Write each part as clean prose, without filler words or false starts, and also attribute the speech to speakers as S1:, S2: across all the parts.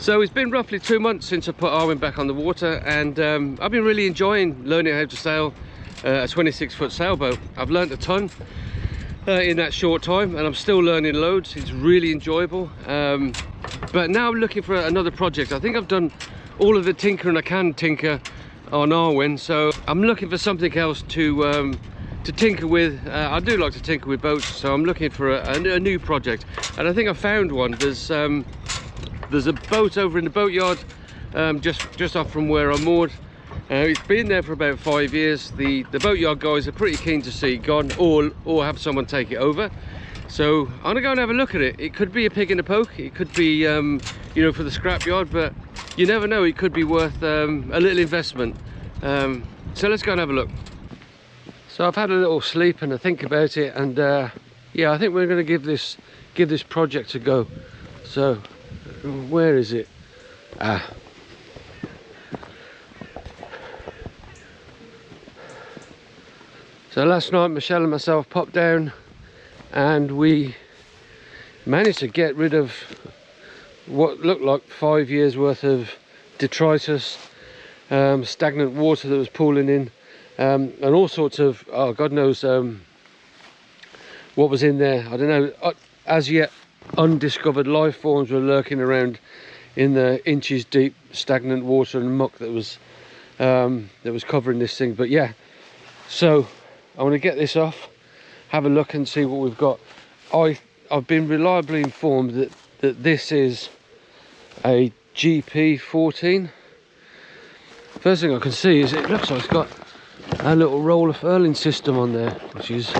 S1: So it's been roughly 2 months since I put Arwen back on the water, and I've been really enjoying learning how to sail a 26-foot sailboat. I've learned a ton in that short time, and I'm still learning loads. It's really enjoyable. But now I'm looking for another project. I think I've done all of the tinkering I can tinker on Arwen, so I'm looking for something else to tinker with. I do like to tinker with boats, so I'm looking for a new project, and I think I found one. There's a boat over in the boatyard, just off from where I'm moored. It's been there for about 5 years. The boatyard guys are pretty keen to see it gone, or have someone take it over. So I'm gonna go and have a look at it. It could be a pig in a poke. It could be, you know, for the scrapyard, but you never know. It could be worth a little investment. So let's go and have a look. So I've had a little sleep and a think about it, and yeah, I think we're going to give this project a go. So where is it? So last night Michelle and myself popped down, and we managed to get rid of what looked like 5 years worth of detritus, stagnant water that was pooling in, and all sorts of, oh God knows what was in there. I don't know. As yet undiscovered life forms were lurking around in the inches deep stagnant water and muck that was covering this thing. But yeah, so I want to get this off, have a look and see what we've got. I've been reliably informed that this is a GP14. First thing I can see is it looks like it's got a little roller furling system on there, which is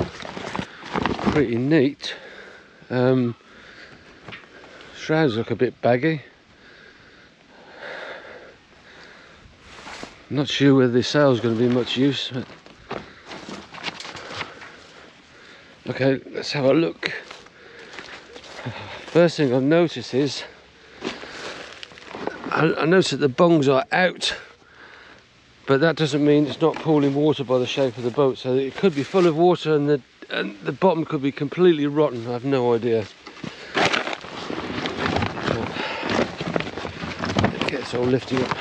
S1: pretty neat. Shrouds look a bit baggy. I'm not sure whether this sail's going to be much use, but okay, let's have a look. First thing I've noticed is I noticed that the bungs are out, but that doesn't mean it's not pooling water by the shape of the boat. So it could be full of water, and the bottom could be completely rotten. I have no idea. It gets all lifting up.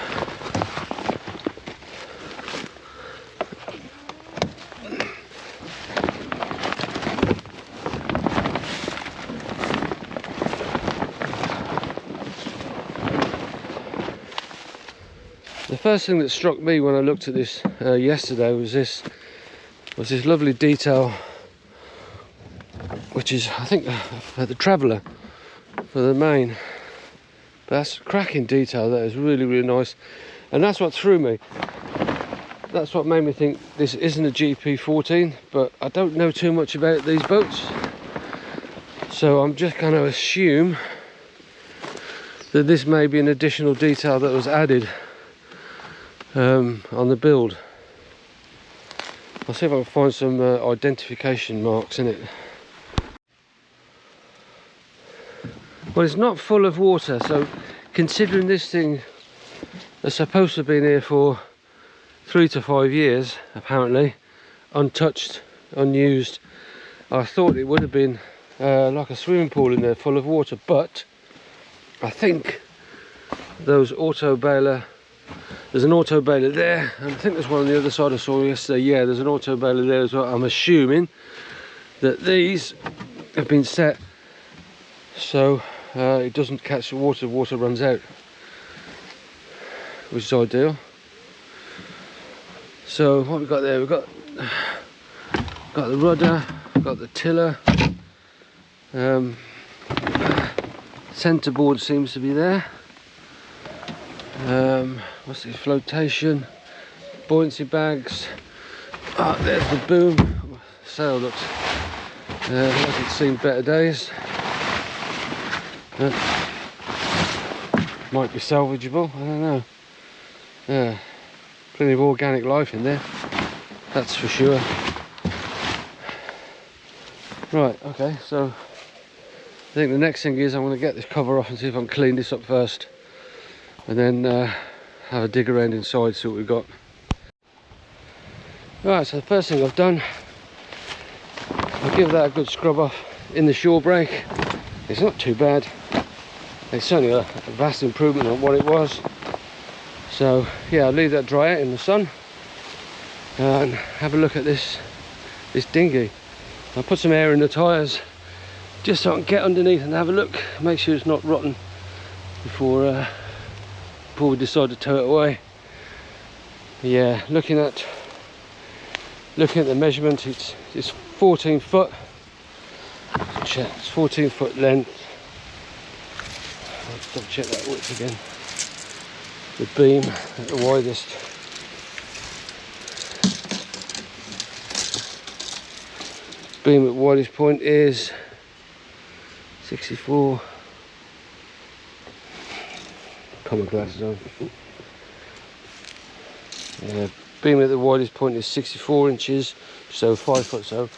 S1: The first thing that struck me when I looked at this yesterday was this lovely detail, which is, I think, the Traveller for the main. But that's cracking detail. That is really, really nice, and that's what threw me. That's what made me think this isn't a GP14, but I don't know too much about these boats, so I'm just going to assume that this may be an additional detail that was added on the build. I'll see if I can find some identification marks in it. Well, it's not full of water, so considering this thing is supposed to have been here for 3 to 5 years, apparently, untouched, unused, I thought it would have been like a swimming pool in there full of water. But I think those auto baler, there's an auto baler there, and I think there's one on the other side I saw yesterday. Yeah, there's an auto baler there as well. I'm assuming that these have been set so it doesn't catch the water, water runs out, which is ideal. So what we've got there, we've got the rudder, got the tiller, centerboard seems to be there. What's this? Flotation, buoyancy bags. Oh, there's the boom. The sail looks like it's seen better days. Might be salvageable, I don't know. Yeah, plenty of organic life in there, that's for sure. Right, okay, so I think the next thing is I'm going to get this cover off and see if I can clean this up first, and then have a dig around inside, see what we've got. Right, so the first thing I've done, I'll give that a good scrub off in the shore brake. It's not too bad. It's certainly a vast improvement on what it was. So yeah, I'll leave that dry out in the sun and have a look at this dinghy. I'll put some air in the tyres just so I can get underneath and have a look, make sure it's not rotten before we decide to tow it away. Yeah, looking at the measurement, it's 14 foot. Check, it's 14 foot length. Let's double check that width again. The beam at the widest. Beam at widest point is 64. Put my glasses on. Beam at the widest point is 64 inches, so 5 foot. So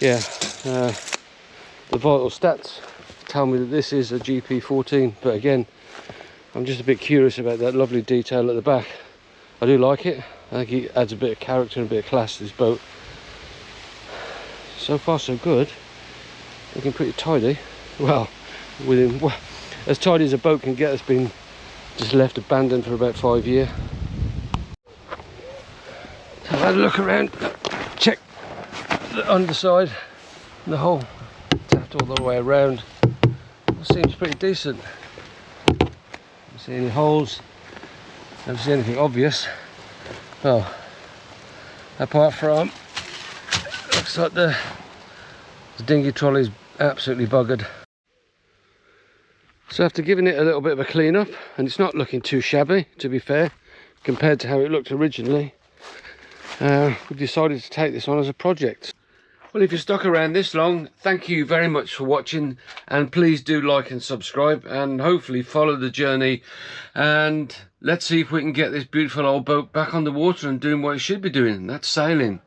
S1: yeah, the vital stats tell me that this is a GP14, but again, I'm just a bit curious about that lovely detail at the back. I do like it. I think it adds a bit of character and a bit of class to this boat. So far so good. Looking pretty tidy. Well, as tidy as a boat can get. It's been just left abandoned for about 5 years. So I've had a look around, check the underside, and the whole tapped all the way around. It seems pretty decent. Don't see any holes, don't see anything obvious. Well, apart from, looks like the dinghy trolley is absolutely buggered. So after giving it a little bit of a clean up, and it's not looking too shabby, to be fair, compared to how it looked originally, we've decided to take this on as a project. Well, if you stuck around this long, thank you very much for watching, and please do like and subscribe, and hopefully follow the journey, and let's see if we can get this beautiful old boat back on the water and doing what it should be doing, and that's sailing.